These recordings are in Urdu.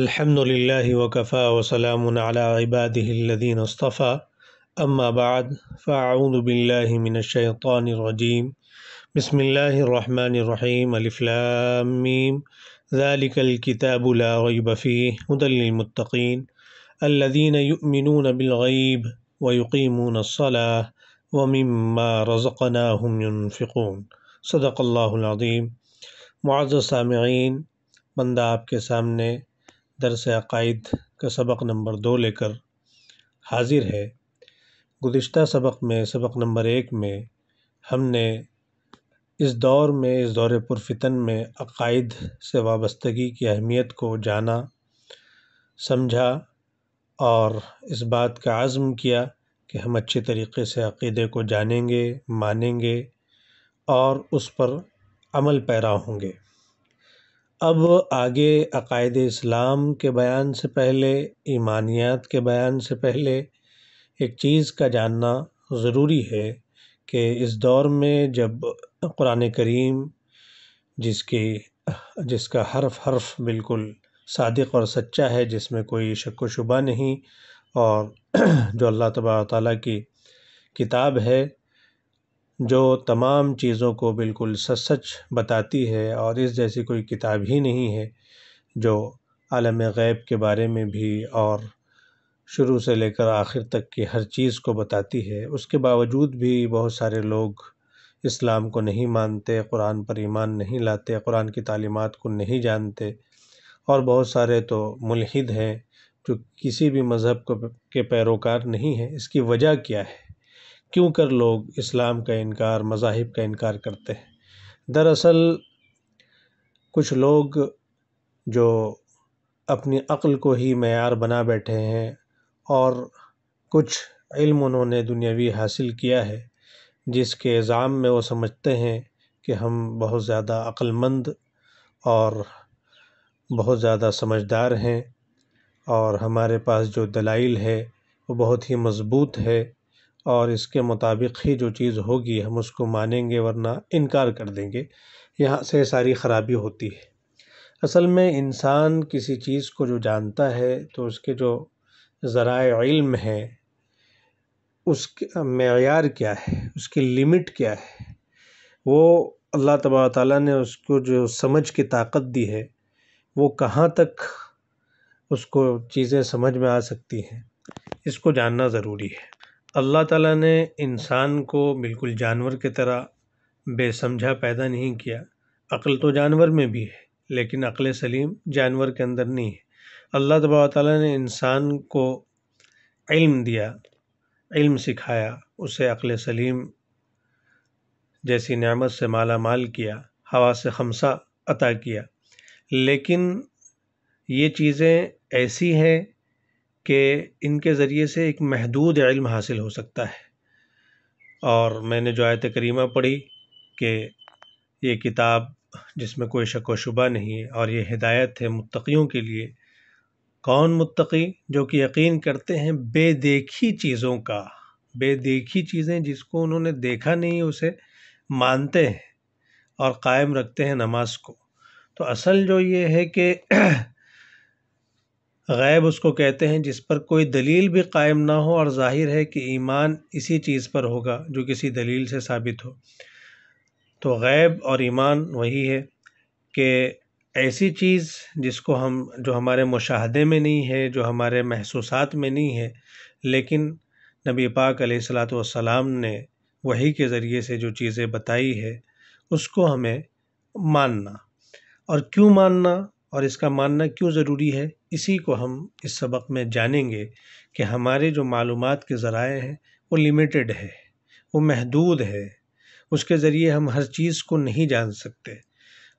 الحمد لله وكفى وسلام على عباده الذين اصطفى اما بعد فاعوذ بالله من الشيطان الرجيم بسم الله الرحمن الرحيم الف لام ميم ذلك الكتاب لا ريب فيه هدى للمتقين الذين يؤمنون بالغيب ويقيمون الصلاة ومما رزقناهم ينفقون صدق اللہ العظیم۔ معزز سامعین، بندہ آپ کے سامنے درس عقائد کا سبق نمبر 2 لے کر حاضر ہے۔ گزشتہ سبق نمبر 1 میں ہم نے اس دور پرفتن میں عقائد سے وابستگی کی اہمیت کو جانا، سمجھا اور اس بات کا عزم کیا کہ ہم اچھے طریقے سے عقیدے کو جانیں گے، مانیں گے اور اس پر عمل پیرا ہوں گے۔ اب آگے عقائد اسلام کے بیان سے پہلے، ایمانیات کے بیان سے پہلے ایک چیز کا جاننا ضروری ہے کہ اس دور میں جب قرآن کریم جس کا حرف بالکل صادق اور سچا ہے، جس میں کوئی شک و شبہ نہیں، اور جو اللہ تبارک و تعالیٰ کی کتاب ہے جو تمام چیزوں کو بالکل سچ بتاتی ہے، اور اس جیسی کوئی کتاب ہی نہیں ہے جو عالم غیب کے بارے میں بھی اور شروع سے لے کر آخر تک کی ہر چیز کو بتاتی ہے۔ اس کے باوجود بھی بہت سارے لوگ اسلام کو نہیں مانتے، قرآن پر ایمان نہیں لاتے، قرآن کی تعلیمات کو نہیں جانتے، اور بہت سارے تو ملحد ہیں جو کسی بھی مذہب کے پیروکار نہیں ہیں۔ اس کی وجہ کیا ہے؟ کیوں کر لوگ اسلام کا انکار، مذاہب کا انکار کرتے ہیں؟ دراصل کچھ لوگ جو اپنی عقل کو ہی معیار بنا بیٹھے ہیں اور کچھ علم انہوں نے دنیاوی حاصل کیا ہے، جس کے الزام میں وہ سمجھتے ہیں کہ ہم بہت زیادہ عقل مند اور بہت زیادہ سمجھدار ہیں، اور ہمارے پاس جو دلائل ہے وہ بہت ہی مضبوط ہے، اور اس کے مطابق ہی جو چیز ہوگی ہم اس کو مانیں گے ورنہ انکار کر دیں گے۔ یہاں سے ساری خرابی ہوتی ہے۔ اصل میں انسان کسی چیز کو جو جانتا ہے تو اس کے جو ذرائع علم ہے، اس کا معیار کیا ہے، اس کی لمٹ کیا ہے، وہ اللہ تبارک و تعالیٰ نے اس کو جو سمجھ کی طاقت دی ہے وہ کہاں تک اس کو چیزیں سمجھ میں آ سکتی ہیں، اس کو جاننا ضروری ہے۔ اللہ تعالیٰ نے انسان کو بالکل جانور کی طرح بے سمجھا پیدا نہیں کیا۔ عقل تو جانور میں بھی ہے، لیکن عقل سلیم جانور کے اندر نہیں ہے۔ اللہ تبارک و تعالیٰ نے انسان کو علم دیا، علم سکھایا، اسے عقل سلیم جیسی نعمت سے مالا مال کیا، حواس خمسہ عطا کیا، لیکن یہ چیزیں ایسی ہیں کہ ان کے ذریعے سے ایک محدود علم حاصل ہو سکتا ہے۔ اور میں نے جو آیت کریمہ پڑھی کہ یہ کتاب جس میں کوئی شک و شبہ نہیں ہے اور یہ ہدایت ہے متقیوں کے لیے۔ کون متقی؟ جو کہ یقین کرتے ہیں بے دیکھی چیزوں کا، بے دیکھی چیزیں جس کو انہوں نے دیکھا نہیں اسے مانتے ہیں اور قائم رکھتے ہیں نماز کو۔ تو اصل جو یہ ہے کہ غیب اس کو کہتے ہیں جس پر کوئی دلیل بھی قائم نہ ہو، اور ظاہر ہے کہ ایمان اسی چیز پر ہوگا جو کسی دلیل سے ثابت ہو۔ تو غیب اور ایمان وہی ہے کہ ایسی چیز جس کو جو ہمارے مشاہدے میں نہیں ہے، جو ہمارے محسوسات میں نہیں ہے، لیکن نبی پاک علیہ الصلاۃ والسلام نے وحی کے ذریعے سے جو چیزیں بتائی ہے اس کو ہمیں ماننا۔ اور کیوں ماننا اور اس کا ماننا کیوں ضروری ہے، اسی کو ہم اس سبق میں جانیں گے کہ ہمارے جو معلومات کے ذرائع ہیں وہ لیمیٹڈ ہے، وہ محدود ہے، اس کے ذریعے ہم ہر چیز کو نہیں جان سکتے۔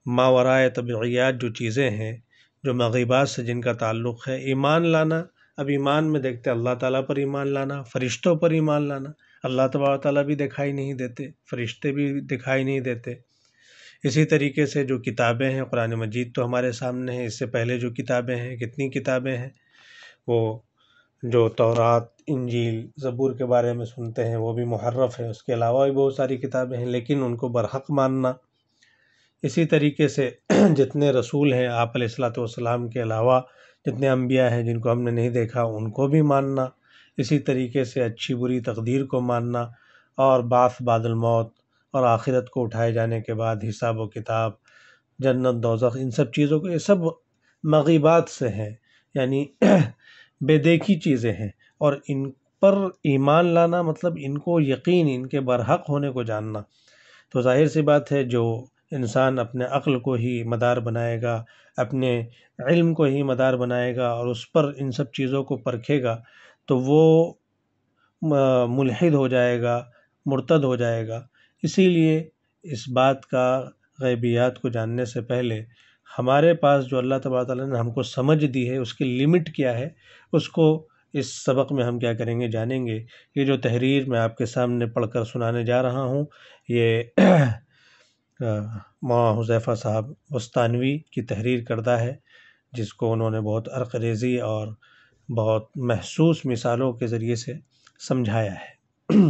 ماورائے طبیعیات جو چیزیں ہیں، جو مغیبات سے جن کا تعلق ہے، ایمان لانا، اب ایمان میں دیکھتے اللہ تعالیٰ پر ایمان لانا، فرشتوں پر ایمان لانا۔ اللہ تبارک و تعالیٰ بھی دکھائی نہیں دیتے، فرشتے بھی دکھائی نہیں دیتے۔ اسی طریقے سے جو کتابیں ہیں، قرآن مجید تو ہمارے سامنے ہیں، اس سے پہلے جو کتابیں ہیں، کتنی کتابیں ہیں، وہ جو تورات، انجیل، زبور کے بارے میں سنتے ہیں وہ بھی محرف ہے، اس کے علاوہ بھی بہت ساری کتابیں ہیں، لیکن ان کو برحق ماننا۔ اسی طریقے سے جتنے رسول ہیں آپ علیہ الصلاۃ والسلام کے علاوہ جتنے انبیاء ہیں جن کو ہم نے نہیں دیکھا ان کو بھی ماننا، اسی طریقے سے اچھی بری تقدیر کو ماننا، اور بعث بعد الموت اور آخرت کو اٹھائے جانے کے بعد حساب و کتاب، جنت دوزخ، ان سب چیزوں کو، یہ سب مغیبات سے ہیں، یعنی بے دیکھی چیزیں ہیں، اور ان پر ایمان لانا مطلب ان کو یقین، ان کے برحق ہونے کو جاننا۔ تو ظاہر سی بات ہے جو انسان اپنے عقل کو ہی مدار بنائے گا، اپنے علم کو ہی مدار بنائے گا اور اس پر ان سب چیزوں کو پرکھے گا، تو وہ ملحد ہو جائے گا، مرتد ہو جائے گا۔ اسی لیے اس بات کا، غیبیات کو جاننے سے پہلے ہمارے پاس جو اللہ تبارک تعالیٰ نے ہم کو سمجھ دی ہے، اس کی لمٹ کیا ہے، اس کو اس سبق میں ہم کیا کریں گے، جانیں گے۔ یہ جو تحریر میں آپ کے سامنے پڑھ کر سنانے جا رہا ہوں، یہ مولانا حذیفہ صاحب بستانوی کی تحریر کردہ ہے، جس کو انہوں نے بہت عرق ریزی اور بہت محسوس مثالوں کے ذریعے سے سمجھایا ہے۔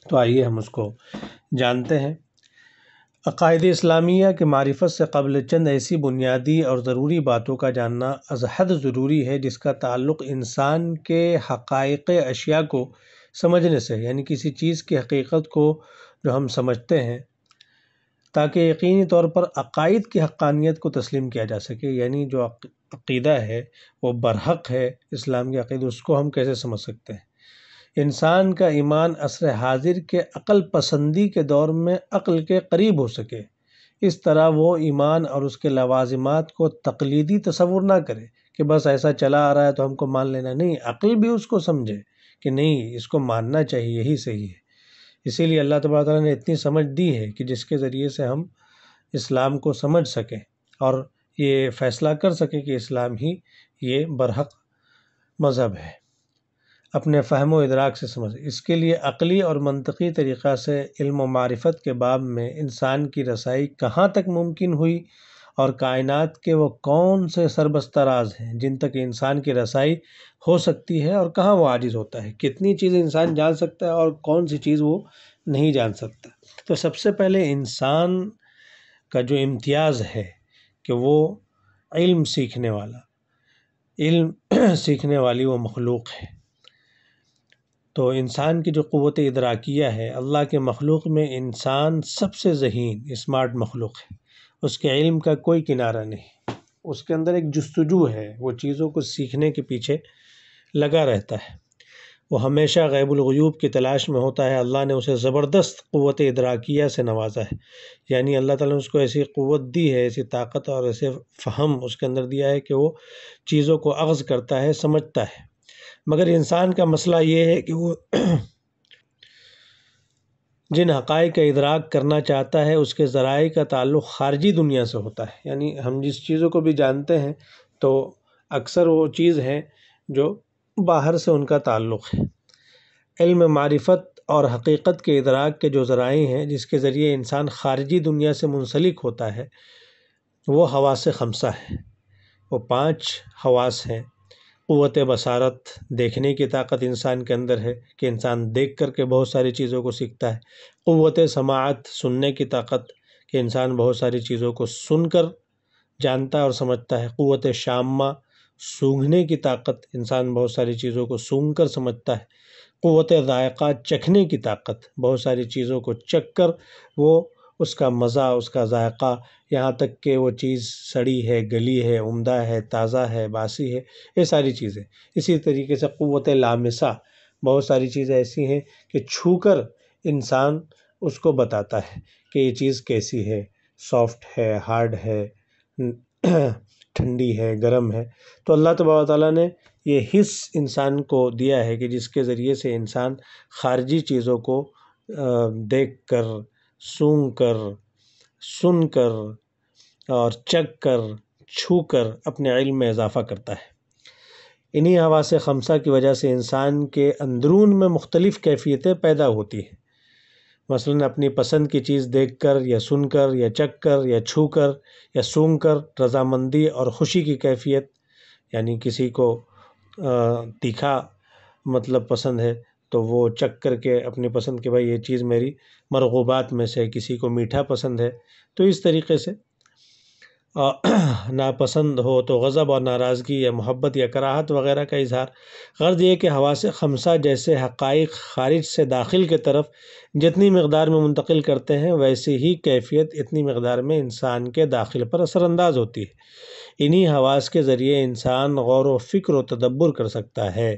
تو آئیے ہم اس کو جانتے ہیں۔ عقائد اسلامیہ کے معرفت سے قبل چند ایسی بنیادی اور ضروری باتوں کا جاننا از حد ضروری ہے جس کا تعلق انسان کے حقائق اشیاء کو سمجھنے سے، یعنی کسی چیز کی حقیقت کو جو ہم سمجھتے ہیں، تاکہ یقینی طور پر عقائد کی حقانیت کو تسلیم کیا جا سکے، یعنی جو عقیدہ ہے وہ برحق ہے، اسلام کی عقیدہ، اس کو ہم کیسے سمجھ سکتے ہیں۔ انسان کا ایمان عصر حاضر کے عقل پسندی کے دور میں عقل کے قریب ہو سکے، اس طرح وہ ایمان اور اس کے لوازمات کو تقلیدی تصور نہ کرے کہ بس ایسا چلا آ رہا ہے تو ہم کو مان لینا، نہیں، عقل بھی اس کو سمجھے کہ نہیں، اس کو ماننا چاہیے، یہی صحیح ہے۔ اسی لیے اللہ تبارک تعالیٰ نے اتنی سمجھ دی ہے کہ جس کے ذریعے سے ہم اسلام کو سمجھ سکیں اور یہ فیصلہ کر سکیں کہ اسلام ہی یہ برحق مذہب ہے، اپنے فہم و ادراک سے سمجھ۔ اس کے لیے عقلی اور منطقی طریقہ سے علم و معرفت کے باب میں انسان کی رسائی کہاں تک ممکن ہوئی، اور کائنات کے وہ کون سے سربستہ راز ہیں جن تک انسان کی رسائی ہو سکتی ہے، اور کہاں وہ عاجز ہوتا ہے، کتنی چیزیں انسان جان سکتا ہے اور کون سی چیز وہ نہیں جان سکتا۔ تو سب سے پہلے انسان کا جو امتیاز ہے کہ وہ علم سیکھنے والا، علم سیکھنے والی وہ مخلوق ہے۔ تو انسان کی جو قوت ادراکیہ ہے، اللہ کے مخلوق میں انسان سب سے ذہین، اسمارٹ مخلوق ہے، اس کے علم کا کوئی کنارہ نہیں، اس کے اندر ایک جستجو ہے، وہ چیزوں کو سیکھنے کے پیچھے لگا رہتا ہے، وہ ہمیشہ غیب الغیوب کی تلاش میں ہوتا ہے۔ اللہ نے اسے زبردست قوت ادراکیہ سے نوازا ہے، یعنی اللہ تعالیٰ نے اس کو ایسی قوت دی ہے، ایسی طاقت اور ایسے فہم اس کے اندر دیا ہے کہ وہ چیزوں کو اخذ کرتا ہے، سمجھتا ہے۔ مگر انسان کا مسئلہ یہ ہے کہ وہ جن حقائق کا ادراک کرنا چاہتا ہے اس کے ذرائع کا تعلق خارجی دنیا سے ہوتا ہے، یعنی ہم جس چیزوں کو بھی جانتے ہیں تو اکثر وہ چیز ہے جو باہر سے ان کا تعلق ہے۔ علم، معرفت اور حقیقت کے ادراک کے جو ذرائع ہیں جس کے ذریعے انسان خارجی دنیا سے منسلک ہوتا ہے، وہ حواس خمسہ ہیں، وہ 5 حواس ہیں۔ قوت بصارت، دیکھنے کی طاقت انسان کے اندر ہے کہ انسان دیکھ کر کے بہت ساری چیزوں کو سیکھتا ہے۔ قوت سماعت، سننے کی طاقت کہ انسان بہت ساری چیزوں کو سن کر جانتا ہے اور سمجھتا ہے۔ قوت شامہ، سونگھنے کی طاقت، انسان بہت ساری چیزوں کو سونگھ کر سمجھتا ہے۔ قوت ذائقہ، چکھنے کی طاقت، بہت ساری چیزوں کو چکھ کر وہ اس کا مزہ، اس کا ذائقہ، یہاں تک کہ وہ چیز سڑی ہے، گلی ہے، عمدہ ہے، تازہ ہے، باسی ہے، یہ ساری چیزیں۔ اسی طریقے سے قوت لامسہ، بہت ساری چیزیں ایسی ہیں کہ چھو کر انسان اس کو بتاتا ہے کہ یہ چیز کیسی ہے، سافٹ ہے، ہارڈ ہے، ٹھنڈی ہے، گرم ہے۔ تو اللہ تبارک و تعالیٰ نے یہ حس انسان کو دیا ہے کہ جس کے ذریعے سے انسان خارجی چیزوں کو دیکھ کر، سونگھ کر، سن کر اور چکھ کر، چھو کر اپنے علم میں اضافہ کرتا ہے۔ انہی حواس خمسہ کی وجہ سے انسان کے اندرون میں مختلف کیفیتیں پیدا ہوتی ہیں، مثلاً اپنی پسند کی چیز دیکھ کر یا سن کر یا چکھ کر یا چھو کر یا سونگھ کر رضامندی اور خوشی کی کیفیت، یعنی کسی کو تیکھا مطلب پسند ہے تو وہ چکھ کر کے اپنی پسند کہ بھائی یہ چیز میری مرغوبات میں سے، کسی کو میٹھا پسند ہے، تو اس طریقے سے ناپسند ہو تو غضب اور ناراضگی یا محبت یا کراہت وغیرہ کا اظہار۔ غرض یہ کہ حواس خمسہ جیسے حقائق خارج سے داخل کے طرف جتنی مقدار میں منتقل کرتے ہیں، ویسی ہی کیفیت اتنی مقدار میں انسان کے داخل پر اثر انداز ہوتی ہے۔ انہی حواس کے ذریعے انسان غور و فکر و تدبر کر سکتا ہے،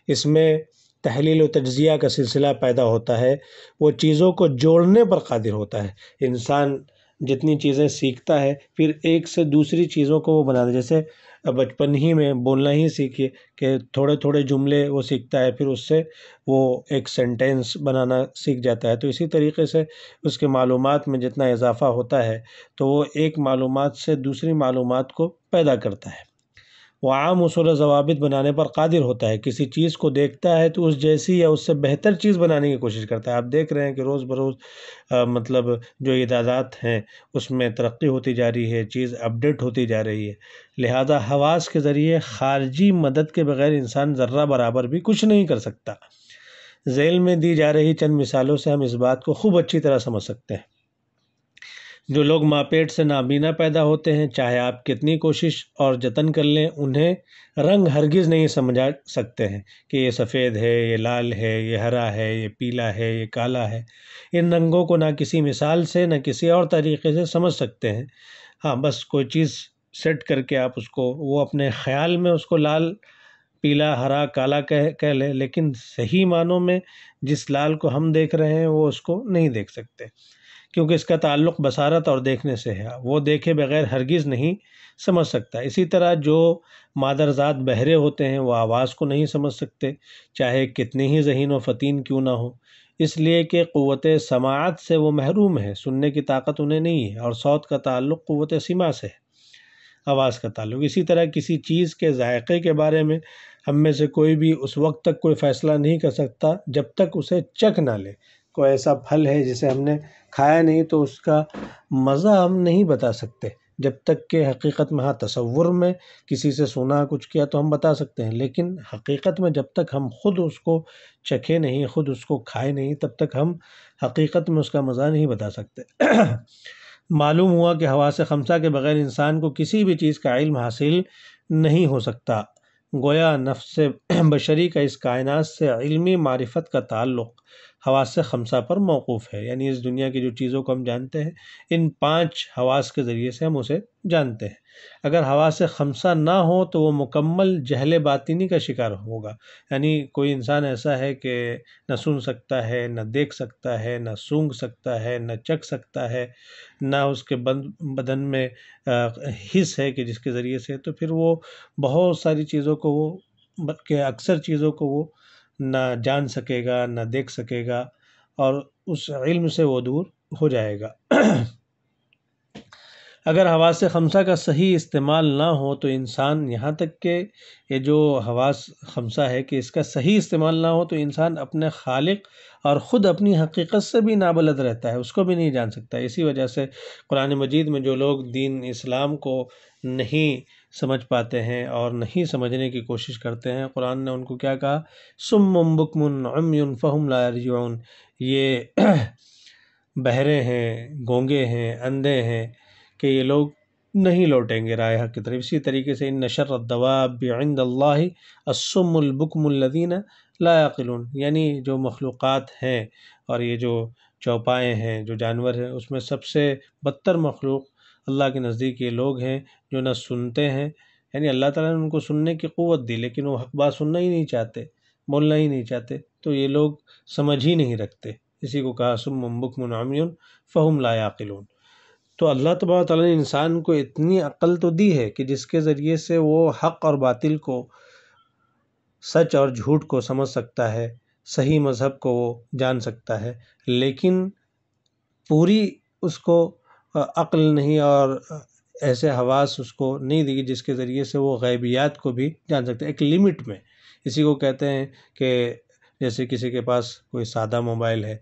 اس میں تحلیل و تجزیہ کا سلسلہ پیدا ہوتا ہے، وہ چیزوں کو جوڑنے پر قادر ہوتا ہے۔ انسان جتنی چیزیں سیکھتا ہے پھر ایک سے دوسری چیزوں کو وہ بناتا ہے، جیسے بچپن ہی میں بولنا ہی سیکھیے کہ تھوڑے تھوڑے جملے وہ سیکھتا ہے، پھر اس سے وہ ایک سینٹینس بنانا سیکھ جاتا ہے۔ تو اسی طریقے سے اس کے معلومات میں جتنا اضافہ ہوتا ہے تو وہ ایک معلومات سے دوسری معلومات کو پیدا کرتا ہے، وہ عام اصول و ضوابط بنانے پر قادر ہوتا ہے۔ کسی چیز کو دیکھتا ہے تو اس جیسی یا اس سے بہتر چیز بنانے کی کوشش کرتا ہے۔ آپ دیکھ رہے ہیں کہ روز بروز مطلب جو ایجادات ہیں اس میں ترقی ہوتی جا رہی ہے، چیز اپڈیٹ ہوتی جا رہی ہے، لہذا حواس کے ذریعے خارجی مدد کے بغیر انسان ذرہ برابر بھی کچھ نہیں کر سکتا۔ ذیل میں دی جا رہی چند مثالوں سے ہم اس بات کو خوب اچھی طرح سمجھ سکتے ہیں۔ جو لوگ ماپیٹ سے نابینا پیدا ہوتے ہیں، چاہے آپ کتنی کوشش اور جتن کر لیں، انہیں رنگ ہرگز نہیں سمجھا سکتے ہیں کہ یہ سفید ہے، یہ لال ہے، یہ ہرا ہے، یہ پیلا ہے، یہ کالا ہے۔ ان رنگوں کو نہ کسی مثال سے نہ کسی اور طریقے سے سمجھ سکتے ہیں۔ ہاں، بس کوئی چیز سیٹ کر کے آپ اس کو وہ اپنے خیال میں اس کو لال، پیلا، ہرا، کالا کہہ لیں، لیکن صحیح معنوں میں جس لال کو ہم دیکھ رہے ہیں وہ اس کو نہیں دیکھ سکتے، کیونکہ اس کا تعلق بصارت اور دیکھنے سے ہے، وہ دیکھے بغیر ہرگز نہیں سمجھ سکتا۔ اسی طرح جو مادرزاد بہرے ہوتے ہیں وہ آواز کو نہیں سمجھ سکتے، چاہے کتنے ہی ذہین و فطین کیوں نہ ہو، اس لیے کہ قوت سماعت سے وہ محروم ہے، سننے کی طاقت انہیں نہیں ہے، اور صوت کا تعلق قوت سماع سے ہے، آواز کا تعلق۔ اسی طرح کسی چیز کے ذائقے کے بارے میں ہم میں سے کوئی بھی اس وقت تک کوئی فیصلہ نہیں کر سکتا جب تک اسے چکھ نہ لے۔ کوئی ایسا پھل ہے جسے ہم نے کھایا نہیں تو اس کا مزہ ہم نہیں بتا سکتے، جب تک کہ حقیقت میں، ہاں تصور میں کسی سے سنا کچھ کیا تو ہم بتا سکتے ہیں، لیکن حقیقت میں جب تک ہم خود اس کو چکھے نہیں، خود اس کو کھائے نہیں، تب تک ہم حقیقت میں اس کا مزہ نہیں بتا سکتے۔ معلوم ہوا کہ حواس خمسہ کے بغیر انسان کو کسی بھی چیز کا علم حاصل نہیں ہو سکتا۔ گویا نفس بشری کا اس کائنات سے علمی معرفت کا تعلق حواس خمسہ پر موقوف ہے، یعنی اس دنیا کی جو چیزوں کو ہم جانتے ہیں ان 5 حواس کے ذریعے سے ہم اسے جانتے ہیں۔ اگر حواس خمسہ نہ ہو تو وہ مکمل جہل باطنی کا شکار ہوگا، یعنی کوئی انسان ایسا ہے کہ نہ سن سکتا ہے، نہ دیکھ سکتا ہے، نہ سونگھ سکتا ہے، نہ چکھ سکتا ہے، نہ اس کے بدن میں حس ہے کہ جس کے ذریعے سے، تو پھر وہ بہت ساری چیزوں کو وہ بلکہ اکثر چیزوں کو وہ نہ جان سکے گا، نہ دیکھ سکے گا، اور اس علم سے وہ دور ہو جائے گا۔ اگر حواس خمسہ کا صحیح استعمال نہ ہو تو انسان، یہاں تک کہ یہ جو حواس خمسہ ہے کہ اس کا صحیح استعمال نہ ہو تو انسان اپنے خالق اور خود اپنی حقیقت سے بھی نابلد رہتا ہے، اس کو بھی نہیں جان سکتا۔ اسی وجہ سے قرآن مجید میں جو لوگ دین اسلام کو نہیں سمجھ پاتے ہیں اور نہیں سمجھنے کی کوشش کرتے ہیں، قرآن نے ان کو کیا کہا؟ صم بکم عمی فہم لا یرجعون، یہ بہرے ہیں، گونگے ہیں، اندھے ہیں کہ یہ لوگ نہیں لوٹیں گے راہ حق کی طرف۔ اسی طریقے سے ان شر الدواب عند اللہ الصم البکم الذین لا یعقلون، یعنی جو مخلوقات ہیں اور یہ جو چوپائے ہیں، جو جانور ہیں، اس میں سب سے بدتر مخلوق اللہ کے نزدیک یہ لوگ ہیں جو نہ سنتے ہیں، یعنی اللہ تعالیٰ نے ان کو سننے کی قوت دی لیکن وہ حق بات سننا ہی نہیں چاہتے، بولنا ہی نہیں چاہتے، تو یہ لوگ سمجھ ہی نہیں رکھتے۔ اسی کو کہا صم بکم عمی فہم لا یعقلون۔ تو اللہ تبارک و تعالیٰ نے انسان کو اتنی عقل تو دی ہے کہ جس کے ذریعے سے وہ حق اور باطل کو، سچ اور جھوٹ کو سمجھ سکتا ہے، صحیح مذہب کو وہ جان سکتا ہے، لیکن پوری اس کو عقل نہیں اور ایسے حواس اس کو نہیں دی جس کے ذریعے سے وہ غیبیات کو بھی جان سکتے، ایک لیمٹ میں۔ اسی کو کہتے ہیں کہ جیسے کسی کے پاس کوئی سادہ موبائل ہے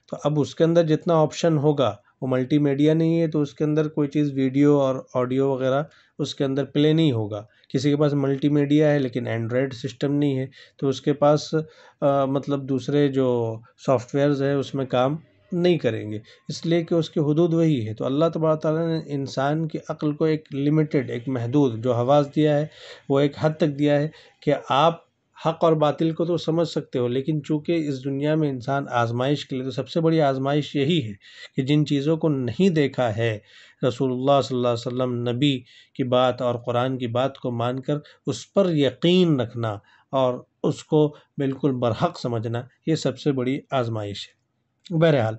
تو اب اس کے اندر جتنا آپشن ہوگا، وہ ملٹی میڈیا نہیں ہے تو اس کے اندر کوئی چیز ویڈیو اور آڈیو وغیرہ اس کے اندر پلے نہیں ہوگا۔ کسی کے پاس ملٹی میڈیا ہے لیکن اینڈرائڈ سسٹم نہیں ہے تو اس کے پاس مطلب دوسرے جو سافٹ ویئرز ہیں اس میں کام نہیں کریں گے، اس لیے کہ اس کی حدود وہی ہے۔ تو اللہ تبارک تعالیٰ نے انسان کی عقل کو ایک لمیٹڈ، ایک محدود جو حواس دیا ہے وہ ایک حد تک دیا ہے کہ آپ حق اور باطل کو تو سمجھ سکتے ہو، لیکن چونکہ اس دنیا میں انسان آزمائش کے لیے، تو سب سے بڑی آزمائش یہی ہے کہ جن چیزوں کو نہیں دیکھا ہے، رسول اللہ صلی اللہ علیہ وسلم نبی کی بات اور قرآن کی بات کو مان کر اس پر یقین رکھنا اور اس کو بالکل برحق سمجھنا، یہ سب سے بڑی آزمائش ہے۔ بہرحال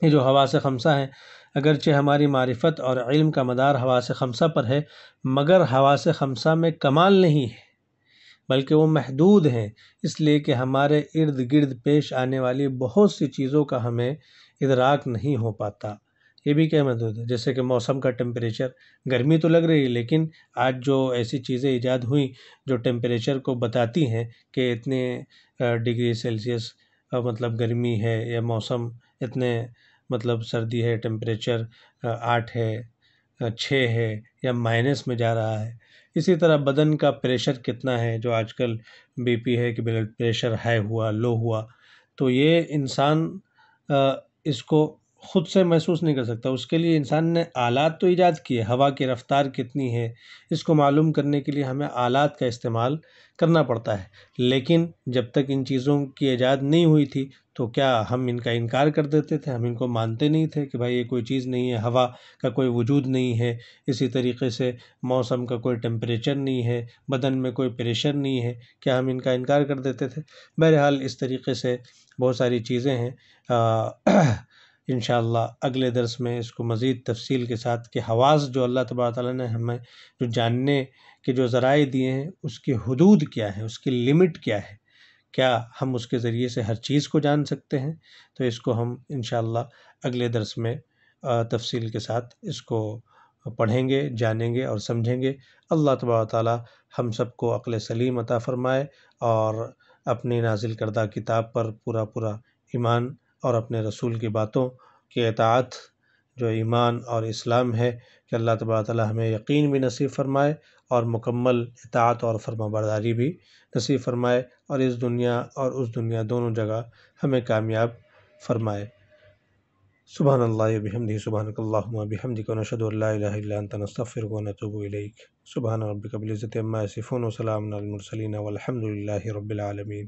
یہ جو حواس خمسہ ہیں، اگرچہ ہماری معرفت اور علم کا مدار حواس خمسہ پر ہے، مگر حواس خمسہ میں کمال نہیں ہے، بلکہ وہ محدود ہیں، اس لیے کہ ہمارے ارد گرد پیش آنے والی بہت سی چیزوں کا ہمیں ادراک نہیں ہو پاتا۔ یہ بھی کیا محدود ہے، جیسے کہ موسم کا ٹیمپریچر، گرمی تو لگ رہی ہے، لیکن آج جو ایسی چیزیں ایجاد ہوئیں جو ٹیمپریچر کو بتاتی ہیں کہ اتنے ڈگری سیلسیس مطلب گرمی ہے، یا موسم اتنے مطلب سردی ہے، ٹیمپریچر 8 ہے، 6 ہے، یا مائنس میں جا رہا ہے۔ اسی طرح بدن کا پریشر کتنا ہے، جو آج کل بی پی ہے کہ بلڈ پریشر ہائی ہوا، لو ہوا، تو یہ انسان اس کو خود سے محسوس نہیں کر سکتا۔ اس کے لیے انسان نے آلات تو ایجاد کیے، ہوا کی رفتار کتنی ہے اس کو معلوم کرنے کے لیے ہمیں آلات کا استعمال کرنا پڑتا ہے، لیکن جب تک ان چیزوں کی ایجاد نہیں ہوئی تھی تو کیا ہم ان کا انکار کر دیتے تھے؟ ہم ان کو مانتے نہیں تھے کہ بھائی یہ کوئی چیز نہیں ہے، ہوا کا کوئی وجود نہیں ہے، اسی طریقے سے موسم کا کوئی ٹیمپریچر نہیں ہے، بدن میں کوئی پریشر نہیں ہے، کیا ہم ان کا انکار کر دیتے تھے؟ بہرحال اس طریقے سے بہت ساری چیزیں ہیں۔ انشاءاللہ اگلے درس میں اس کو مزید تفصیل کے ساتھ کہ حواس جو اللہ تبارک تعالیٰ نے ہمیں جو جاننے کے جو ذرائع دیے ہیں، اس کی حدود کیا ہے، اس کی لمٹ کیا ہے، کیا ہم اس کے ذریعے سے ہر چیز کو جان سکتے ہیں؟ تو اس کو ہم انشاءاللہ اگلے درس میں تفصیل کے ساتھ اس کو پڑھیں گے، جانیں گے اور سمجھیں گے۔ اللہ تبارک تعالیٰ ہم سب کو عقل سلیم عطا فرمائے اور اپنی نازل کردہ کتاب پر پورا ایمان اور اپنے رسول کی باتوں کی اطاعت جو ایمان اور اسلام ہے، کہ اللہ تبارک تعالیٰ ہمیں یقین بھی نصیب فرمائے اور مکمل اطاعت اور فرما برداری بھی نصیب فرمائے، اور اس دنیا اور اس دنیا دونوں جگہ ہمیں کامیاب فرمائے۔ سبحان اللہ وبحمدہ، سبحانک اللہم وبحمدک، ونشہد ان لا الہ الا انت، نستغفرک ونتوب الیک۔ سبحان ربک رب العزۃ عما یصفون، وسلام علی المرسلین، والحمد للہ رب العالمین۔